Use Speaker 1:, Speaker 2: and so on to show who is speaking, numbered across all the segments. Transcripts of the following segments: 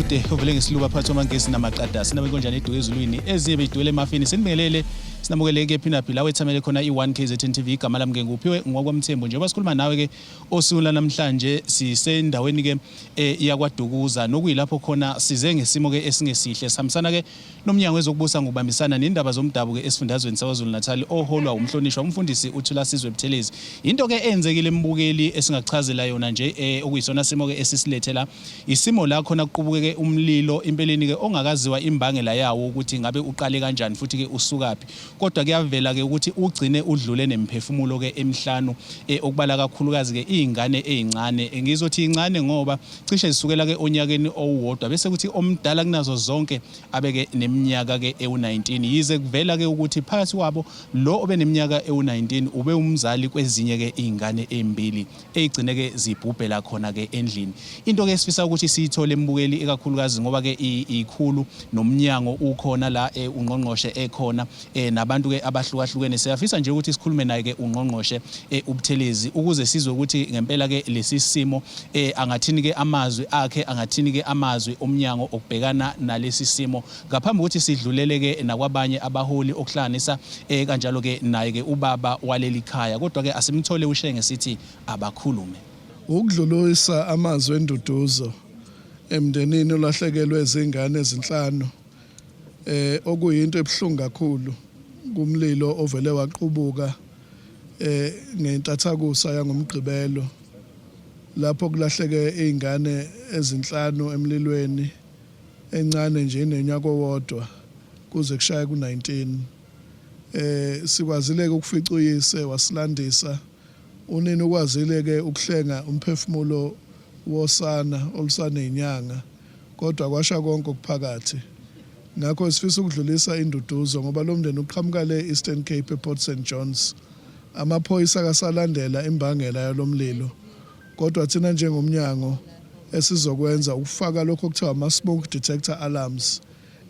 Speaker 1: Mude ovele ngesiluba phakathi kwamangesi namaqada sinabe konjani eduke ezulwini ezinye bedwele emafini sinibingelele sinamukele ke Phinapi la wethamele khona i1 KZN TV igama lami ke nguphiwe ngokwaMthembu njengoba sikhuluma nawe ke osukwini namhlanje sisendaweni ke iyakwaDukuza nokuyilapho khona size ngesimo ke esingesihle samsana ke nomnyango wezokubusa ngokubambisana nendaba zomdabu ke esifundazweni saKwaZulu Natal oholwa umhlonishwa umfundisi uThula Sizwe Buthelezi into ke enzekile embukeli esingachazela yona nje okuyisona simo ke esisilethela isimo la khona kuqubuke umlilo impeleni ke ongakaziwa imbangela yawo ukuthi ngabe uqale kanjani futhi ke usukaphi kodwa kuyavela ke ukuthi ugcine udlule nemphefumulo ke emhlanu okubala kakhulukazi ke izingane ezincane ngizothi incane ngoba cishe zisukela ke onyakeni owodwa bese kuthi omdala kunazo zonke abeke neminyaka ke ewu19 yize kuvela ke ukuthi phakathi kwabo lo obeneminyaka ewu19 ube umzali kwezinye ke izingane ezimbili ezigcine ke zibhubhela khona ke endlini into ke sifisa ukuthi siyithole embukeli ekakhulukazi ngoba ke ikhulu nomnyango ukhona la ungqongqoshe ekhona nabantu ke abahlukahlukene siyafisa nje ukuthi sikhulume naye ke ungqongqoshe uButhelezi ukuze sizwe ukuthi ngempela ke lesi simo angathini ke amazwi akhe angathini ke amazwi omnyango okubhekana nalesi simo ngaphambi ukuthi sidlulele ke nakwabanye abaholi okuhlanganisa kanjalo ke naye ke ubaba waleli khaya kodwa ke asimthole ushenge sithi abakhulume
Speaker 2: ukudlulisa amazwi enduduzo emndenini olahlekelwe izingane ezinhlanu okuyinto ebhlungu kakhulu kumlilo ovele waqhubuka ngentathakusa yangomgqibelo lapho kulahleke izingane ezinhlanu emlilweni encane nje nenyaka owodwa kuze kushaya ku19 sikwazile ukufica uyise wasilandisa unini ukwazile ke ukuhlenga umphefumulo wosana olusane inyanga kodwa kwasha konke okuphakathi ngakho sifisa ukudlulisa induduzo ngoba lo mndeni uqhamuka le Eastern Cape ePort St Johns amaphoyisa kasalandela imbangela yalomlilo kodwa thina njengomnyango esizokwenza ukufaka lokho okuthiwa ama smoke detector alarms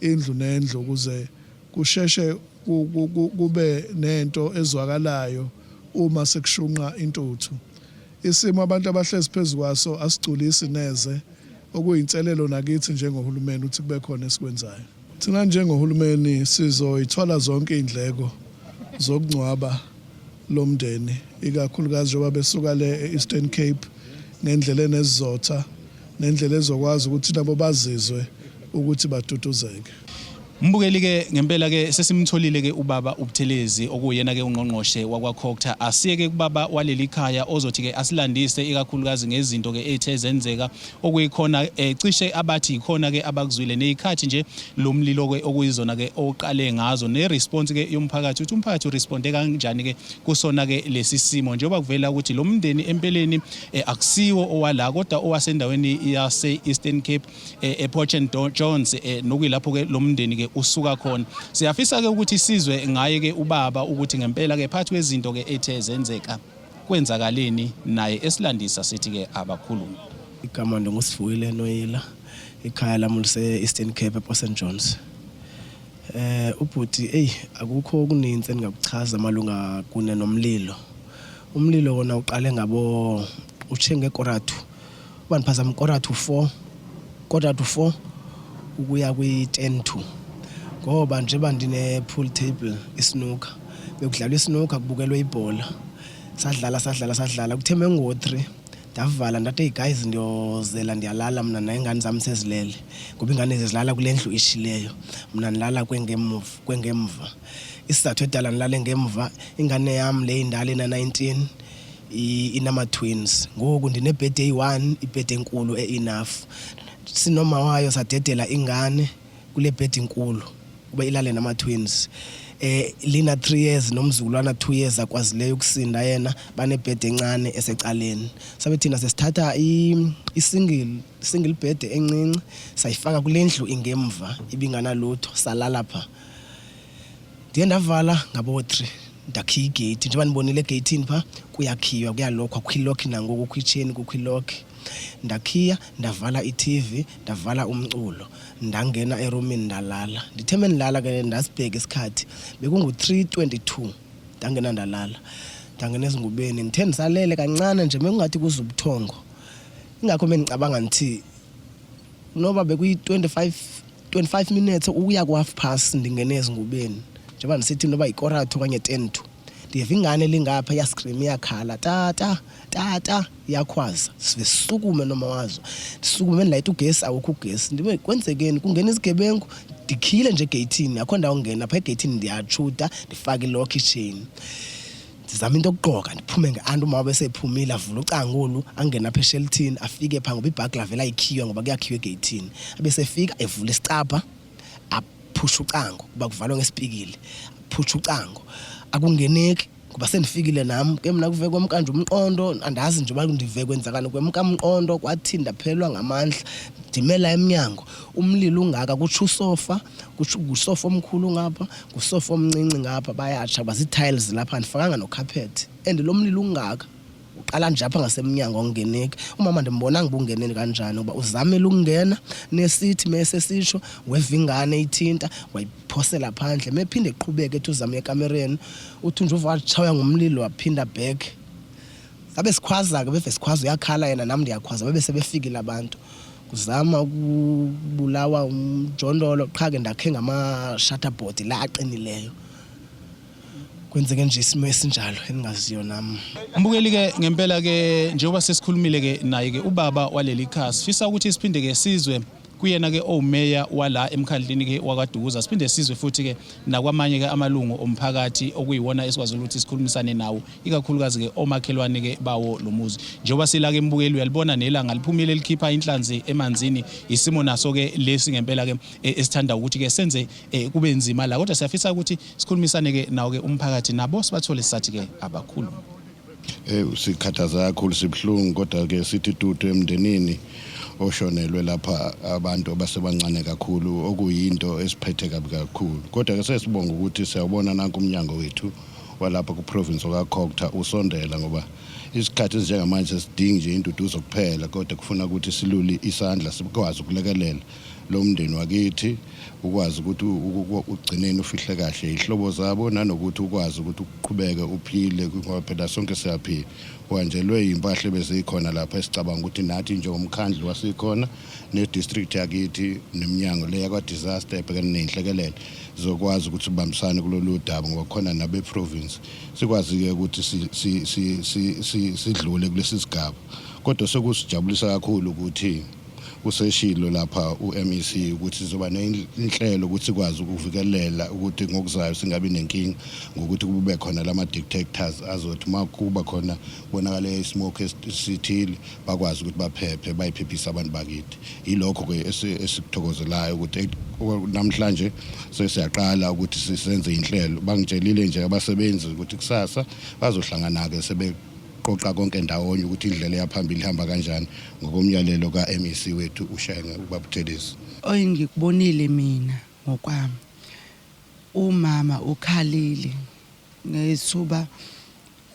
Speaker 2: indlu nendlu ukuze kusheshe kube nento ezwakalayo uma sekushunqa intuthu isimo abantu abahlezi phezukwaso asiculisi neze okuyinselelo nakithi njengohulumeni ukuthi kube khona esikwenzayo thina njengohulumeni sizoyithola zonke indleko zokungcwaba lomndeni ikakhulukazi njengoba besuka le Eastern Cape ngendlela enezizotha nendlela ezokwazi ukuthi nabo bazizwe ukuthi baduduzeke
Speaker 1: Mbukeli ke ngempela ke sesimtholile ke ubaba uButhelezi okuyena ke ungqongqoshe wakwaCocta asiyeke kubaba waleli khaya ozothi ke asilandise ikakhulukazi ngezinto ke ethe zenzeka okuyikhona cishe abathi ikhona ke abakuzwile nezikhathi nje lomlilo ke okuyizona ke oqale ngazo neresponse ke yomphakathi uthi umphakathi uresponde kanjani ke kusona ke lesi simo njengoba kuvela ukuthi lo mndeni empeleni akusiwo owala kodwa owasendaweni yase Eastern Cape ePort St Johns nokuyilapho ke lo mndeni ke usuka khona siyafisa ke ukuthi sizwe ngaye ke ubaba ukuthi ngempela ke phakathi kwezinto ke ethe zenzeka kwenzakaleni naye esilandisa sithi ke abakhulumi
Speaker 3: igama ngusifuyile noyila ikhaya lami lise Eastern Cape ePort St Johns ubhuti akukho okuninzi engakuchaza malunga kune nomlilo umlilo wona uqale ngabo uchenge koratu baniphazama koratu 4 ukuya kwi10 ngoba nje bandine pool table isnooker bekudlalwa isnooker kubukelwe ibhola sadlala kutheme ngo3 ndavala ndathi guys ndiyozela ndiyalala mina nengane zami sezilele ngoba ingane zizilala kulendlu ishileyo mina nilala kwengemva isizathu edala nilale ngemva ingane yami le indala ina19 inama twins ngoku ndine birthday 1 ibirthday enkulu enough sinoma wayo sadedela ingane kule bed enkulu kuba ilale nama twins lina 3 years nomzukulwana 2 years akwazileyo ukusinda yena bane bed encane esecaleni sabe thina sesithatha single bed encinci sayifaka kulendlu ingemva ibingana lutho salala pha ndiye ndavala ngabo 3 ndakhiya igate nje banibonile egateini pha kuyakhiwa kuyalokho akhilokhi nangoku kitchen kukhilokhi ndakhiya ndavala iTV ndavala umculo ndangena eroomini ndalala nditheme ndilala ke ndasibheka isikhathi bekungu 3:22 ndangena ndalala ndangena ezingubeni ngithe ndisalele kancane nje mekungathi kuzubuthongo ingakho mengicabanga ngithi noba bekuyi 25 minutes ukuya ku half past ndingene ezingubeni njengoba ndisithi noba ikoratho okanye 10 to ndiva ingane lingapha yascream iyakhala tata iyakhwaza sive sisukume noma wazo sisukume ndilayita ugesi awukho ugesi ndibe kwenzekeni kungena izigebengu ndikhile nje egeyithini akho ndawo ngena pha egeyithini ndiyatshuta ndifake ilock chain ndizama into yokuqoka ndiphume ngeanti uma besephumile avula ucangulu angena apha eshelthini afike pha ngoba ibhagla vela ayikhiwe ngoba kuyakhiwe egeyithini abesefika evula isicapha aphusha ucango kuba kuvalwe ngesipikile aphusha ucango akungeneki kuba sendifikile nami ke mina kuve kwamkanje umqondo andazi nje uba ndive kwenzakani kwemkamqondo kwathinda phelwa ngamandla ndimela eminyango umlilo ungaka kutsho usofa kutsho usofa omkhulu ngapha kusofa omncinci ngapha bayatsha bazitiles lapha ndifakanga no carpet and lo mlilo ungaka uqala nje apha ngasemnyango ongeneki umama ndimbona ngibungeneni kanjani uba uzamela ukungena nesithi mase sisho wevingane ithinta wayiphosela phandle mephinde eqhubeke ethi uzama ekamereni uthi nje uvatshaya ngumlilo waphinda back sabe sikhwaza ke bese sikhwaza uyakhala yena nami ndiyakhwaza bebe sebefikile abantu kuzama ukubulawa umjondolo qha ke ndakhe ngama shutterboard la aqinileyo kwenzeke nje isimo esinjalo engingaziyo nami
Speaker 1: Mbukeli ke ngempela ke njengoba sesikhulumile ke naye ke ubaba waleli khasi sifisa ukuthi siphinde ke sizwe kuyena ke omeya wala emkhandlini ke wakwaDukuza siphinde sizwe futhi ke nakwamanye ke amalungu omphakathi okuyiwona esikwazi ukuthi sikhulumisane nawo ikakhulukazi ke omakhelwane ke bawo lomuzi njengoba sila ke Mbukeli uyalibona nelanga liphumile likhipha inhlanzi emanzini isimo naso ke lesi ngempela ke esithanda ukuthi ke senze kube nzima la kodwa siyafisa ukuthi sikhulumisane ke nawo ke umphakathi nabo sibathole sisathi ke abakhulu
Speaker 4: sikhathaza kakhulu sibhlungu kodwa ke sithi tutu emndenini oshonelwe lapha abantu abasebancane kakhulu okuyinto esiphethe kabi kakhulu kodwa ke sesibonga ukuthi siyabona nanku umnyango wethu walapha ku province okaKhokta usondela ngoba isikhathi njengamanje sidinga nje induduzo kuphela kodwa kufuna ukuthi silule isandla sikwazi ukulekelela lo mndeni wakithi ukwazi ukuthi ugcineni ufihle kahle ihlobo zabo nanokuthi ukwazi ukuthi uqhubeke uphile ngoba phela sonke siyaphila wanjelwe impahla bezikhona lapha esicabanga ukuthi nathi njengomkhandlu wasikhona ne district yakithi neminyango leya kwa disaster ebhekene nenhlekelele zokwazi ukuthi sibambisane kulolu daba ngoba khona nabe province sikwazi ke ukuthi sidlule kulesi sigaba kodwa sekusijabulisa kakhulu ukuthi useshilo lapha uMEC ukuthi sizoba nenhlelo ukuthi sikwazi ukuvikelela ukuthi ngokuzayo singabi nenkinga ngokuthi kube khona lama detectors azothi makuba khona bonakala ismoke esithile bakwazi ukuthi baphephe bayiphephisa abantu bakithi ilokho ke esikuthokozelayo ukuthi namhlanje sesiyaqala ukuthi sisenze inhlelo bangitshelile nje abasebenzi ukuthi kusasa bazohlangana ke sebe qoqa konke ndawonye ukuthi indlela yaphambili ihamba kanjani ngokomyalelo kaMEC wethu uShayenge uBabuthelezi
Speaker 5: oyingikubonile mina ngokwami umama ukhalile ngesuba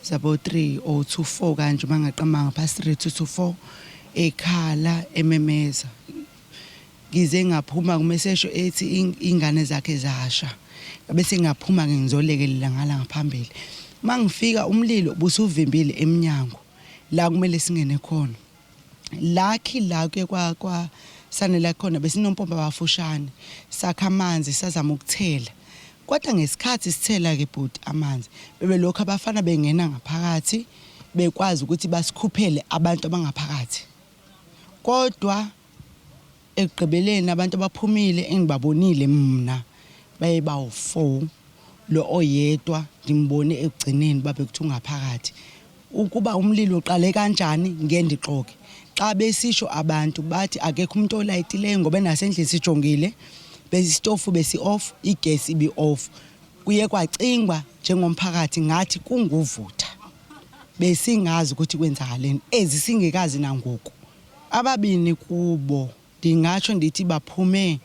Speaker 5: zabo 3 or 24 kanje mangaqamanga past 3 to 4 ekhala ememeza ngize ngaphuma kumesesho ethi ingane zakhe zasha bese ngaphuma ngizolekelela ngala ngaphambili mangifika umlilo busuvimbile eminyango la kumele singene khona lakhi la ke kwa sanela khona besinompompa bafushane sakha amanzi sazama ukuthela kodwa ngesikhathi sithela ke bhuti amanzi bebe lokho abafana bengena ngaphakathi bekwazi ukuthi basikhuphele abantu abangaphakathi kodwa ekugqibeleni abantu abaphumile engibabonile mina baye bawu4 lo oyedwa ngimbone ekugcineni babe kuthi ungaphakathi ukuba umlilo uqale kanjani ngendixoke xa besisho abantu bathi akekho umuntu olayitileyo ngoba nasendlini sijongile besitofu besi off igesi ibi off kuye kwacingwa njengomphakathi ngathi kunguvutha besingazi ukuthi kwenzakaleni ezisingekazi nangoku ababini kubo ndingatsho ndithi baphume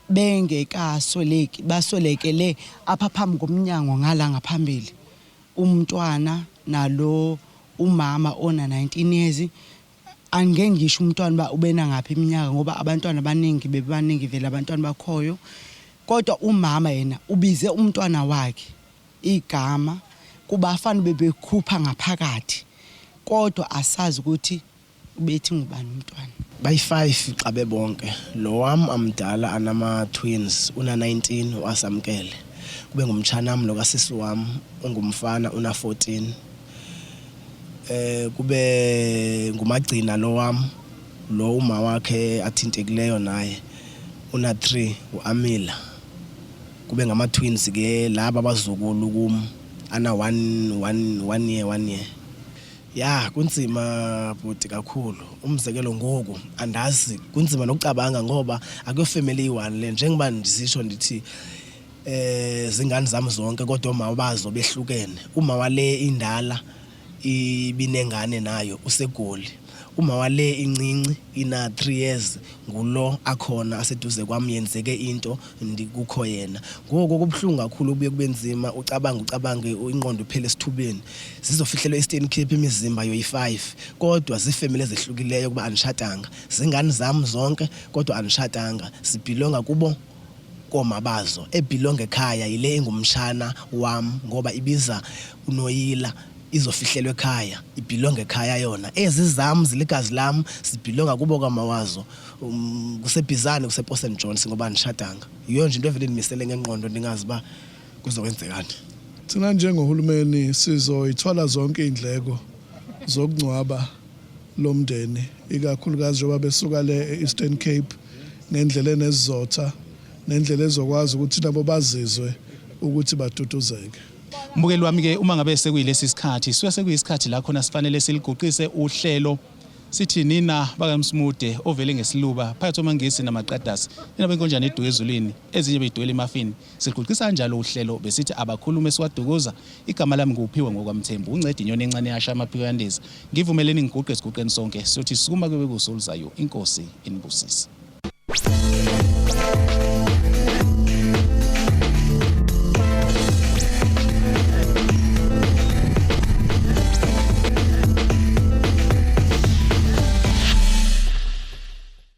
Speaker 5: bengekasweleki baswelekele apha phambi komnyango ngala ngaphambili umntwana nalo umama ona 19 years angeke ngisho umntwana ba ubena ngaphi iminyaka ngoba abantwana abaningi bebaningi vele abantwana bakhoyo kodwa umama yena ubize umntwana wakhe igama kubafana bebekhupha ngaphakathi kodwa asazi ukuthi ubethi ngubani umntwana?
Speaker 3: Bayi-5 xa bebonke. Lo wam amdala anama-twins, una-19 wasamkele. Kube ngumtshanam lo kasisi wam ongumfana una-14. Kube ngumagcina lo wam lo uma wakhe athintekileyo naye una-3 uAmila. Kube ngama-twins ke laba abazukulu kum ana 1 year. Ya kunzima bhuti kakhulu. Umzekelo ngoku andazi kunzima nokucabanga ngoba akuyofamily one le njengoba ndisisho ndithi zingane zami zonke kodwa uma bazo behlukene. Uma wale indala ibinengane nayo useGoli. Uma wale incinci ina 3 years ngulo akhona aseduze kwami yenzeke into ndikukho yena. Ngoko kubhlungu kakhulu kubuye kubenzima ucabange ingqondo iphele esithubeni. Zizofihlelwa Eastern Cape imizimba yoyi5 kodwa zifamily ezehlukileyo kuba anishadanga. Zingane zami zonke kodwa anishadanga. Sibhilonga kubo koma bazo. Ebhilonga ekhaya yile engumshana wam ngoba ibiza uNoyila izofihlelwa ekhaya ibhilonga ekhaya yona. Ezi zami ziligazi lami sibhilonga kubo kamawazo kusebhizane kusePort St Johns ngoba anishadanga. Yiyo nje into evele ndimisele ngengqondo ndingazi ba kuzokwenzekani.
Speaker 2: Thina njengohulumeni sizoyithola zonke indleko zokungcwaba lomndeni ikakhulukazi njengoba besuka le eEastern Cape ngendlela enezizotha nendlela ezokwazi ukuthi nabo bazizwe ukuthi baduduzeke.
Speaker 1: Mbukeli wami ke uma ngabe sekuyilesi sikhathi sekuyisikhathi la khona sifanele siliguqise uhlelo sithi nina bakaMsumude ovele ngesiluba phakathi komangisi namaqadasi nina benkonjane eduke ezulwini ezinye beyidwele emafini siguqisa kanjalo uhlelo besithi abakhulume siwadukuza igama lami nguphiwe ngokwamthembu uncede inyoni encane yasha amaphiko yandeza ngivumeleni ngiguqe siguqeni sonke sothi sikuma kube kusoluzayo inkosi inibusise.